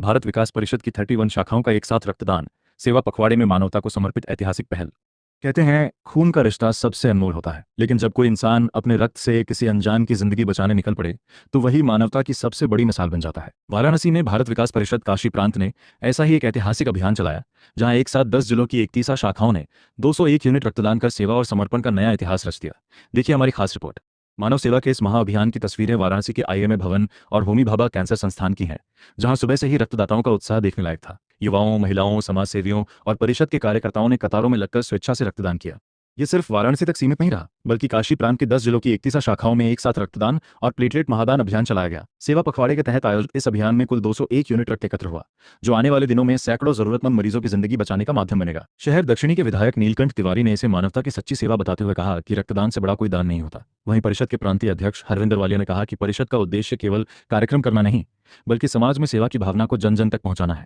भारत विकास परिषद की 31 शाखाओं का एक साथ रक्तदान सेवा पखवाड़े में मानवता को समर्पित ऐतिहासिक पहल। कहते हैं खून का रिश्ता सबसे अनमोल होता है, लेकिन जब कोई इंसान अपने रक्त से किसी अनजान की जिंदगी बचाने निकल पड़े तो वही मानवता की सबसे बड़ी मिसाल बन जाता है। वाराणसी में भारत विकास परिषद काशी प्रांत ने ऐसा ही एक ऐतिहासिक अभियान चलाया, जहां एक साथ 10 जिलों की 31 शाखाओं ने 201 यूनिट रक्तदान कर सेवा और समर्पण का नया इतिहास रच दिया। देखिए हमारी खास रिपोर्ट। मानव सेवा के इस महाअभियान की तस्वीरें वाराणसी के आईएमए भवन और होमी भाभा कैंसर संस्थान की हैं, जहां सुबह से ही रक्तदाताओं का उत्साह देखने लायक था। युवाओं, महिलाओं, समाज सेवियों और परिषद के कार्यकर्ताओं ने कतारों में लगकर स्वेच्छा से रक्तदान किया। ये सिर्फ वाराणसी तक सीमित नहीं रहा, बल्कि काशी प्रांत के 10 जिलों की 31 शाखाओं में एक साथ रक्तदान और प्लेटलेट महादान अभियान चलाया गया। सेवा पखवाड़े के तहत आयोजित इस अभियान में कुल 201 यूनिट रक्त एकत्र हुआ, जो आने वाले दिनों में सैकड़ों जरूरतमंद मरीजों की जिंदगी बचाने का माध्यम बनेगा। शहर दक्षिणी के विधायक नीलकंठ तिवारी ने इसे मानवता की सच्ची सेवा बताते हुए कहा कि रक्तदान से बड़ा कोई दान नहीं होता। वहीं परिषद के प्रांतीय अध्यक्ष हरविंदर वालिया ने कहा कि परिषद का उद्देश्य केवल कार्यक्रम करना नहीं, बल्कि समाज में सेवा की भावना को जन जन तक पहुंचाना है।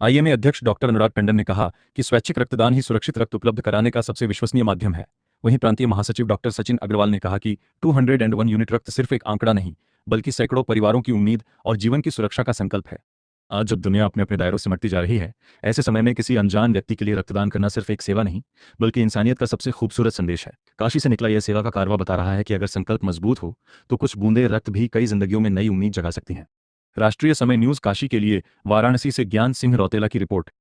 आईएमए अध्यक्ष डॉक्टर अनुराग टंडन ने कहा कि स्वैच्छिक रक्तदान ही सुरक्षित रक्त उपलब्ध कराने का सबसे विश्वसनीय माध्यम है। वहीं प्रांतीय महासचिव डॉक्टर सचिन अग्रवाल ने कहा कि 201 यूनिट रक्त सिर्फ एक आंकड़ा नहीं, बल्कि सैकड़ों परिवारों की उम्मीद और जीवन की सुरक्षा का संकल्प है। आज जब दुनिया अपने अपने दायरों से सिमटती जा रही है, ऐसे समय में किसी अनजान व्यक्ति के लिए रक्तदान करना सिर्फ एक सेवा नहीं, बल्कि इंसानियत का सबसे खूबसूरत संदेश है। काशी से निकला यह सेवा का कारवां बता रहा है कि अगर संकल्प मजबूत हो तो कुछ बूंदे रक्त भी कई जिंदगियों में नई उम्मीद जगा सकती हैं। राष्ट्रीय समय न्यूज काशी के लिए वाराणसी से ज्ञान सिंह रौतेला की रिपोर्ट।